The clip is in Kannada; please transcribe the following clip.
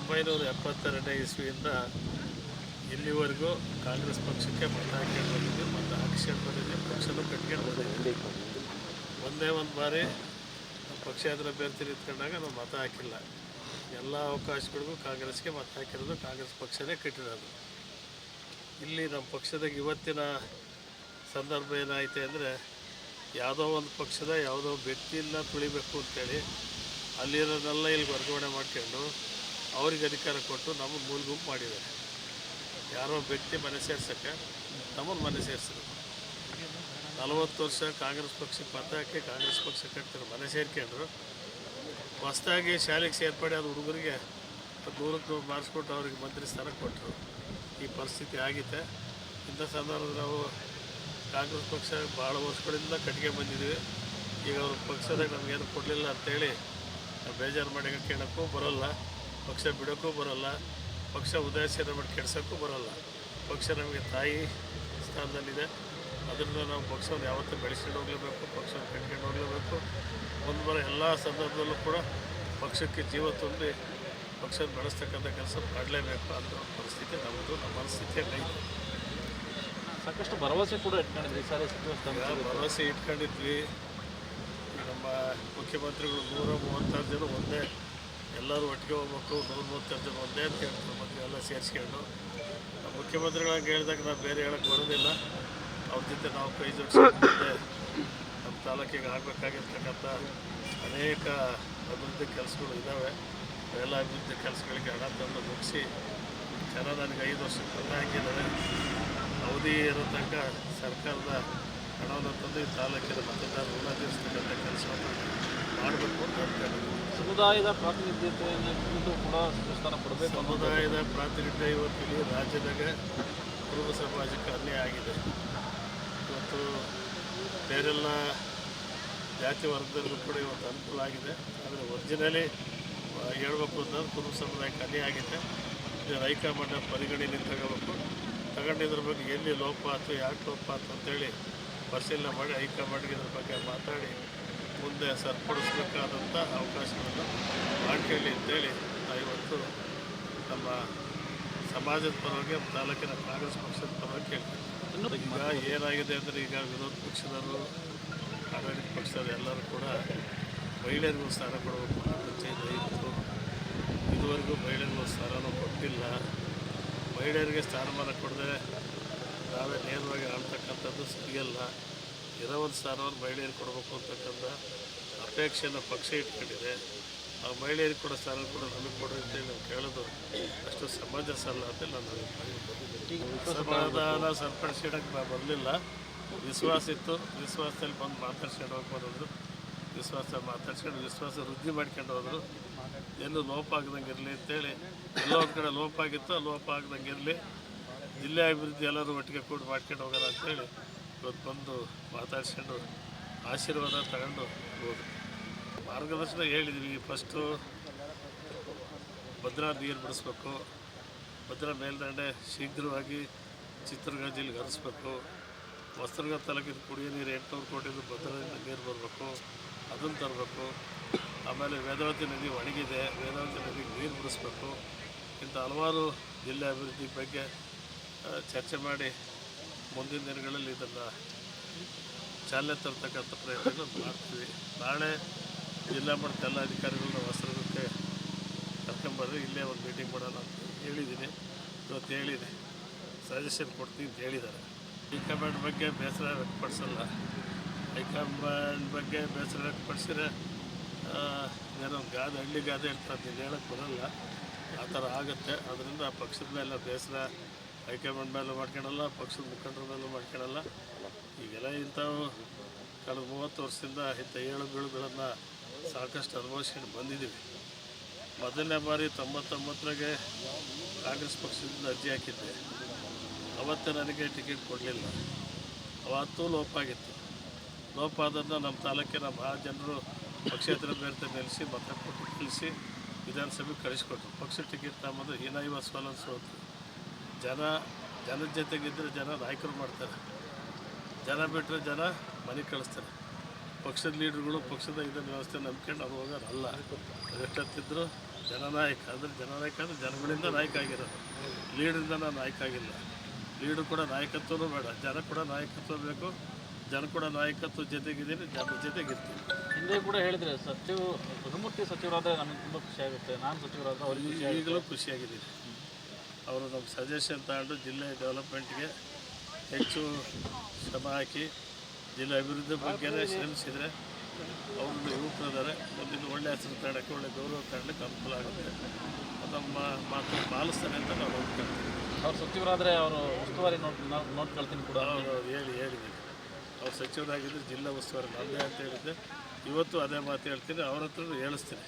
1972ನೇ ಇಸ್ವಿಯಿಂದ ಇಲ್ಲಿವರೆಗೂ ಕಾಂಗ್ರೆಸ್ ಪಕ್ಷಕ್ಕೆ ಮತ ಹಾಕ್ಕೊಂಡು ಬಂದಿದ್ವಿ, ಮತ ಹಾಕ್ಸ್ಕೊಂಡು ಬಂದಿದ್ವಿ, ಪಕ್ಷನೂ ಕಟ್ಕೊಂಡು ಬಂದಿದ್ವಿ. ಒಂದೇ ಒಂದು ಬಾರಿ ಪಕ್ಷೇತರ ಅಭ್ಯರ್ಥಿ ನಿಂತ್ಕೊಂಡಾಗ ನಾವು ಮತ ಹಾಕಿಲ್ಲ. ಎಲ್ಲ ಅವಕಾಶಗಳಿಗೂ ಕಾಂಗ್ರೆಸ್ಗೆ ಮತ ಹಾಕಿರೋದು, ಕಾಂಗ್ರೆಸ್ ಪಕ್ಷನೇ ಕಟ್ಟಿರೋದು. ಇಲ್ಲಿ ನಮ್ಮ ಪಕ್ಷದಾಗ ಇವತ್ತಿನ ಸಂದರ್ಭ ಏನಾಯಿತು ಅಂದರೆ, ಯಾವುದೋ ಒಂದು ಪಕ್ಷದ ಯಾವುದೋ ವ್ಯಕ್ತಿಯಿಂದ ತುಳಿಬೇಕು ಅಂತೇಳಿ ಅಲ್ಲಿರೋದನ್ನೆಲ್ಲ ಇಲ್ಲಿ ವರ್ಗಾವಣೆ ಮಾಡ್ಕೊಂಡು ಅವ್ರಿಗೆ ಅಧಿಕಾರ ಕೊಟ್ಟು ನಮ್ಮನ್ನು ಮೂಲ ಗುಂಪು ಮಾಡಿದ್ದಾರೆ. ಯಾರೋ ವ್ಯಕ್ತಿ ಮನೆ ಸೇರ್ಸೋಕ್ಕೆ ನಮ್ಮನ್ನು ಮನೆ ಸೇರಿಸಿದ್ರು. 40 ವರ್ಷ ಕಾಂಗ್ರೆಸ್ ಪಕ್ಷಕ್ಕೆ ಮತ ಹಾಕಿ ಕಾಂಗ್ರೆಸ್ ಪಕ್ಷ ಕಟ್ತಾರೆ, ಮನೆ ಸೇರ್ಕೊಂಡ್ರು. ಹೊಸದಾಗಿ ಶಾಲೆಗೆ ಸೇರ್ಪಡೆ ಆದ ಹುಡುಗರಿಗೆ 100ಕ್ಕೆ ಮಾರ್ಕ್ಸ್ಕೊಟ್ಟು ಅವ್ರಿಗೆ ಮಂತ್ರಿ ಸ್ಥಾನ ಕೊಟ್ಟರು. ಈ ಪರಿಸ್ಥಿತಿ ಆಗಿತ್ತೆ. ಇಂಥ ಸಂದರ್ಭದಲ್ಲಿ ನಾವು ಕಾಂಗ್ರೆಸ್ ಪಕ್ಷ ಭಾಳ ವರ್ಷಗಳಿಂದ ಕಟ್ಗೆ ಬಂದಿದ್ದೀವಿ. ಈಗ ಅವ್ರ ಪಕ್ಷದಾಗ ನಮಗೇನು ಕೊಡಲಿಲ್ಲ ಅಂತೇಳಿ ಬೇಜಾರು ಮಾಡಿ ಕೇಳೋಕ್ಕೂ ಬರೋಲ್ಲ, ಪಕ್ಷ ಬಿಡೋಕ್ಕೂ ಬರೋಲ್ಲ, ಪಕ್ಷ ಉದಾಸೀನ ಮಾಡಿ ಕೆಡ್ಸೋಕ್ಕೂ ಬರೋಲ್ಲ. ಪಕ್ಷ ನಮಗೆ ತಾಯಿ ಸ್ಥಾನದಲ್ಲಿದೆ. ಅದರಿಂದ ನಾವು ಪಕ್ಷವನ್ನು ಯಾವತ್ತೂ ಬೆಳೆಸ್ಕೊಂಡು ಹೋಗಲೇಬೇಕು, ಪಕ್ಷವನ್ನು ಕಟ್ಕೊಂಡು ಹೋಗಲೇಬೇಕು. ಮುಂದೆ ಎಲ್ಲ ಸಂದರ್ಭದಲ್ಲೂ ಕೂಡ ಪಕ್ಷಕ್ಕೆ ಜೀವ ತುಂಬಿ ಪಕ್ಷ ಬೆಳೆಸ್ತಕ್ಕಂಥ ಕೆಲಸ ಮಾಡಲೇಬೇಕು ಅಂತ ಪರಿಸ್ಥಿತಿ ನಮ್ಮದು, ನಮ್ಮ ಮನಸ್ಥಿತಿಯಲ್ಲಿ ಐತೆ. ಸಾಕಷ್ಟು ಭರವಸೆ ಕೂಡ ಇಟ್ಕೊಂಡಿದ್ವಿ, ಭರವಸೆ ಇಟ್ಕೊಂಡಿದ್ವಿ. ನಮ್ಮ ಮುಖ್ಯಮಂತ್ರಿಗಳು 136 ಜನ ಒಂದೇ, ಎಲ್ಲರೂ ಒಟ್ಟಿಗೆ ಹೋಗ್ಬೇಕು, 136 ಜನ ಒಂದೇ ಅಂತ ಹೇಳ್ತಾರೆ. ಮಂತ್ರಿ ಎಲ್ಲ ಸೇರಿಸ್ಕೊಂಡು ನಮ್ಮ ಮುಖ್ಯಮಂತ್ರಿಗಳಾಗಿ ಹೇಳಿದಾಗ ನಾವು ಬೇರೆ ಹೇಳೋಕ್ಕೆ ಬರೋದಿಲ್ಲ. ಅವ್ರ ಜೊತೆ ನಾವು ಕೈ ಜೋಡಿಸ್ಕೊಂಡು ನಮ್ಮ ತಾಲೂಕಿಗೆ ಆಗಬೇಕಾಗಿರ್ತಕ್ಕಂಥ ಅನೇಕ ಅಭಿವೃದ್ಧಿ ಕೆಲಸಗಳು ಇದ್ದಾವೆ. ಎಲ್ಲ ಅಭಿವೃದ್ಧಿ ಕೆಲಸಗಳಿಗೆ ಹಣ ತಂದು ಮುಗಿಸಿ ಜನ ನನಗೆ 5 ವರ್ಷಕ್ಕೆ ಮತ ಹಾಕಿದ್ದಾರೆ. ಅವಧಿ ಇರೋ ತನಕ ಸರ್ಕಾರದ ಹಣವನ್ನು ತಂದು ಈ ತಾಲೂಕಿನ ಮತದಾರ ಋಣ ತೀರಿಸ್ತಕ್ಕಂಥ ಕೆಲಸವನ್ನು ಮಾಡಬೇಕು ಅಂತ ಹೇಳ್ತಾರೆ. ಸಮುದಾಯದ ಪ್ರಾತಿನಿಧ್ಯತೆಯನ್ನು ಕೂಡ ಸ್ಥಾನ ಕೊಡಬೇಕು. ಸಮುದಾಯದ ಪ್ರಾತಿನಿಧ್ಯ ಇವತ್ತು ಇಡೀ ರಾಜ್ಯದಾಗ ಕುರುಬ ಸಮಾಜಕ್ಕೆ ಅನ್ಯಾಯ ಆಗಿದೆ. ಇವತ್ತು ಬೇರೆಲ್ಲ ಜಾತಿ ವರ್ಗದಲ್ಲೂ ಕೂಡ ಇವತ್ತು ಅನುಕೂಲ ಆಗಿದೆ. ಆದರೆ ಒರಿಜಿನಲಿ ಹೇಳ್ಬೇಕು ಅಂತಂದ್ರೆ ಕುರುಬ ಸಮುದಾಯಕ್ಕೆ ಅನ್ಯಾಯ ಆಗಿದೆ. ಇದನ್ನು ಹೈಕಮಾಂಡ್ ಪರಿಗಣನೆ ತಗೊಂಡಿದ್ರ ಬಗ್ಗೆ ಎಲ್ಲಿ ಲೋಪ ಆಯ್ತು, ಯಾಕೆ ಲೋಪ ಆಯ್ತು ಅಂತೇಳಿ ಪರಿಶೀಲನೆ ಮಾಡಿ ಹೈಕಮಾಂಡ್ಗೆ ಇದ್ರ ಬಗ್ಗೆ ಮಾತಾಡಿ ಮುಂದೆ ಸರಿಪಡಿಸ್ಬೇಕಾದಂಥ ಅವಕಾಶವನ್ನು ಮಾಡ್ಕೊಳ್ಳಿ ಅಂತೇಳಿ ನಾವು ಇವತ್ತು ನಮ್ಮ ಸಮಾಜದ ಪರವಾಗಿ ತಾಲೂಕಿನ ಕಾಂಗ್ರೆಸ್ ಪಕ್ಷದ ಪರವಾಗಿ ಕೇಳ್ತೀವಿ. ಈಗ ಏನಾಗಿದೆ ಅಂದರೆ, ಈಗ ವಿರೋಧ ಪಕ್ಷದವರು ಆಡಳಿತ ಪಕ್ಷದವರು ಎಲ್ಲರೂ ಕೂಡ ಮಹಿಳೆಯರಿಗೂ ಸ್ಥಾನ ಕೊಡಬೇಕು ಅಂತ ಚೇಂಜ್ ಇತ್ತು. ಇದುವರೆಗೂ ಮಹಿಳೆಯರಿಗೂ ಸ್ಥಾನನೂ ಕೊಟ್ಟಿಲ್ಲ. ಮಹಿಳೆಯರಿಗೆ ಸ್ಥಾನಮಾನ ಕೊಡದೆ ನಾವೇ ನೇರವಾಗಿ ಆಡ್ತಕ್ಕಂಥದ್ದು ಸರಿಯಲ್ಲ. ಇರೋ ಒಂದು ಸ್ಥಾನವನ್ನು ಮಹಿಳೆಯರಿಗೆ ಕೊಡಬೇಕು ಅಂತಕ್ಕಂಥ ಅಪೇಕ್ಷೆಯನ್ನು ಪಕ್ಷ ಇಟ್ಕೊಂಡಿದೆ. ಆ ಮಹಿಳೆಯರಿಗೆ ಕೂಡ ಸ್ಥಾನ ಕೂಡ ನಮಗೆ ಕೊಡ್ರಿ ಅಂತೇಳಿ ನಾವು ಕೇಳೋದು ಅಷ್ಟು ಸಮಂಜಸ ಅಲ್ಲ ಅಂತ ನನ್ನ ಅಭಿಪ್ರಾಯ. ಸಮಾಧಾನ ಸರಿಪಡಿಸ್ಕೊಳಕ್ಕೆ ಬರಲಿಲ್ಲ, ವಿಶ್ವಾಸ ಇತ್ತು. ವಿಶ್ವಾಸದಲ್ಲಿ ಬಂದು ಮಾತಾಡ್ಸ್ಕೊಂಡು ಹೋಗಿ ಬರೋದು, ವಿಶ್ವಾಸ ಮಾತಾಡ್ಸ್ಕೊಂಡು ವಿಶ್ವಾಸ ವೃದ್ಧಿ ಮಾಡ್ಕೊಂಡು ಹೋದರು. ಎಲ್ಲೂ ಲೋಪ ಆಗ್ದಂಗೆ ಇರಲಿ ಅಂತೇಳಿ, ಎಲ್ಲೋ ಒಂದು ಕಡೆ ಲೋಪ ಆಗಿತ್ತು, ಲೋಪ ಆಗ್ದಂಗೆ ಇರಲಿ, ಜಿಲ್ಲೆ ಅಭಿವೃದ್ಧಿ ಎಲ್ಲರೂ ಒಟ್ಟಿಗೆ ಕೂಡಿ ಮಾಡ್ಕೊಂಡು ಹೋಗೋಣ ಅಂತೇಳಿ ಇವತ್ತು ಬಂದು ಮಾತಾಡ್ಸ್ಕೊಂಡು ಆಶೀರ್ವಾದ ತಗೊಂಡು ಹೋದ್ರು. ಮಾರ್ಗದರ್ಶನ ಹೇಳಿದ್ವಿ. ಫಸ್ಟು ಭದ್ರಾ ನೀರು ಬಿಡಿಸ್ಬೇಕು, ಭದ್ರಾ ಮೇಲ್ದಂಡೆ ಶೀಘ್ರವಾಗಿ ಚಿತ್ರದುರ್ಗ ಜಿಲ್ಲೆಗೆ ಹರಿಸ್ಬೇಕು. ಹೊಸದುರ್ಗ ತಾಲೂಕಿನ ಕುಡಿಯೋ ನೀರು 800 ಕೋಟಿದು ಭದ್ರಾದಿಂದ ನೀರು ಬರಬೇಕು, ಅದನ್ನು ತರಬೇಕು. ಆಮೇಲೆ ವೇದಾವತಿ ನದಿ ಒಣಗಿದೆ, ವೇದಾವತಿ ನದಿಗೆ ನೀರು ಬಿಡಿಸ್ಬೇಕು. ಇಂಥ ಹಲವಾರು ಜಿಲ್ಲೆ ಅಭಿವೃದ್ಧಿ ಬಗ್ಗೆ ಚರ್ಚೆ ಮಾಡಿ ಮುಂದಿನ ದಿನಗಳಲ್ಲಿ ಇದನ್ನು ಚಾಲನೆ ತರ್ತಕ್ಕಂಥ ಪ್ರಯತ್ನ ಮಾಡ್ತೀವಿ. ನಾಳೆ ಜಿಲ್ಲಾ ಮಟ್ಟದ ಎಲ್ಲ ಅಧಿಕಾರಿಗಳನ್ನ ಹೊಸದುರ್ಗಕ್ಕೆ ಕರ್ಕೊಂಬರ್ರಿ, ಇಲ್ಲೇ ಒಂದು ಮೀಟಿಂಗ್ ಮಾಡೋಣ ಅಂತ ಹೇಳಿದ್ದೀನಿ. ಇವತ್ತು ಹೇಳಿದೆ, ಸಜೆಷನ್ ಕೊಡ್ತೀನಿ ಅಂತ ಹೇಳಿದ್ದಾರೆ. ಹೈಕಮಾಂಡ್ ಬಗ್ಗೆ ಬೇಸರ ವ್ಯಕ್ತಪಡಿಸಲ್ಲ. ಹೈಕಮಾಂಡ್ ಬಗ್ಗೆ ಬೇಸರ ವ್ಯಕ್ತಪಡಿಸಿದ್ರೆ ಏನೋ ಗಾದೆ, ಹಳ್ಳಿ ಗಾದೆ ಹೇಳ್ತಾರೆ, ಹೇಳೋಕ್ಕೆ ಬರೋಲ್ಲ. ಆ ಥರ ಆಗುತ್ತೆ. ಅದರಿಂದ ಪಕ್ಷದ ಮೇಲೆ ಬೇಸರ ಹೈಕಮಾಂಡ್ ಮೇಲೂ ಮಾಡ್ಕೊಳಲ್ಲ, ಪಕ್ಷದ ಮುಖಂಡರ ಮೇಲೂ ಮಾಡ್ಕೊಳಲ್ಲ. ಈಗೆಲ್ಲ ಇಂಥವು ಕಳೆದ 30 ವರ್ಷದಿಂದ ಇಂಥ ಏಳುಬೀಳುಗಳನ್ನು ಸಾಕಷ್ಟು ಅನುಭವಿಸ್ಕೊಂಡು ಬಂದಿದ್ದೀವಿ. ಮೊದಲನೇ ಬಾರಿ 99ರಾಗೆ ಕಾಂಗ್ರೆಸ್ ಪಕ್ಷದಿಂದ ಅರ್ಜಿ ಹಾಕಿದ್ದೆ. ಅವತ್ತೇ ನನಗೆ ಟಿಕೆಟ್ ಕೊಡಲಿಲ್ಲ. ಅವತ್ತೂ ಲೋಪ ಆಗಿತ್ತು. ಲೋಪ ಆದನ್ನು ನಮ್ಮ ತಾಲೂಕಿನ ಜನರು ಪಕ್ಷೇತರ ಅಭ್ಯರ್ಥಿ ನಿಲ್ಲಿಸಿ ಮತ ಕೊಟ್ಟು ಗೆಲ್ಲಿಸಿ ವಿಧಾನಸಭೆಗೆ ಕಳಿಸ್ಕೊಟ್ರು. ಪಕ್ಷ ಟಿಕೆಟ್ ತಗೊಂಬಂದು ಹೀನಾಯಿ ಸೋಲನ್ನು ಸೋತು. ಜನದ ಜೊತೆಗಿದ್ದರೆ ಜನ ನಾಯಕರು ಮಾಡ್ತಾರೆ, ಜನ ಬಿಟ್ಟರೆ ಜನ ಮನೆಗೆ ಕಳಿಸ್ತಾರೆ. ಪಕ್ಷದ ಲೀಡ್ರುಗಳು ಪಕ್ಷದ ಇದನ್ನು ವ್ಯವಸ್ಥೆ ನಂಬ್ಕೊಂಡು ಅವ್ರು ಹೋಗೋರಲ್ಲ. ಎಷ್ಟೊತ್ತಿದ್ರು ಜನನಾಯಕ ಅಂದರೆ ಜನನಾಯಕ ಅಂದರೆ ಜನಗಳಿಂದ ನಾಯಕ ಆಗಿರೋದು, ಲೀಡ್ರಿಂದ ನಾನು ನಾಯಕ ಆಗಿಲ್ಲ. ಲೀಡು ಕೂಡ ನಾಯಕತ್ವನೂ ಬೇಡ, ಜನ ಕೂಡ ನಾಯಕತ್ವ ಬೇಕು. ಜನ ಕೂಡ ನಾಯಕತ್ವ ಜೊತೆಗಿದ್ದೀನಿ, ಜನರ ಜೊತೆಗಿರ್ತೀನಿ. ಹಿಂದೆ ಕೂಡ ಹೇಳಿದರೆ ರಘುಮೂರ್ತಿ ಸಚಿವರಾದರೆ ನಮಗೆ ತುಂಬ ಖುಷಿ ಆಗುತ್ತೆ, ನಾನು ಸಚಿವರಾದರೆ ಅವ್ರಿಗೆ ಖುಷಿ ಆಗುತ್ತೆ. ಈಗಲೂ ಖುಷಿಯಾಗಿದ್ದೀನಿ. ಅವರು ನಮ್ಮ ಸಜೆಷನ್ ತಗೊಂಡು ಜಿಲ್ಲೆ ಡೆವಲಪ್ಮೆಂಟ್ಗೆ ಹೆಚ್ಚು ಶ್ರಮ ಹಾಕಿ ಜಿಲ್ಲೆ ಅಭಿವೃದ್ಧಿ ಬಗ್ಗೆನೇ ಶ್ರಮಿಸಿದರೆ ಅವ್ರದ್ದು ಯುವಕರಿದ್ದಾರೆ, ಮುಂದಿನ ಒಳ್ಳೆಯ ಹೆಸರು ತಗೊಳ್ಳೋಕ್ಕೆ, ಒಳ್ಳೆಯ ಗೌರವ ತಗೊಳ್ಳೋಕ್ಕೆ ಅನುಕೂಲ ಆಗುತ್ತೆ. ನಮ್ಮ ಮಾತು ಪಾಲಿಸ್ತಾರೆ ಅಂತ ನಾವು ಅಂದ್ಕೊಳ್ತೀವಿ. ಅವ್ರು ಸಚಿವರಾದರೆ ಅವರು ಉಸ್ತುವಾರಿ ನೋಡ್ಕೊಳ್ತೀನಿ ಕೂಡ ಅವರು ಹೇಳಿದ್ದೀನಿ. ಅವ್ರು ಸಚಿವರಾಗಿದ್ದರೆ ಜಿಲ್ಲಾ ಉಸ್ತುವಾರಿ ನಂದೇ ಅಂತ ಹೇಳಿದ್ದೆ. ಇವತ್ತು ಅದೇ ಮಾತು ಹೇಳ್ತೀನಿ, ಅವ್ರ ಹತ್ರ ಹೇಳಿಸ್ತೀನಿ.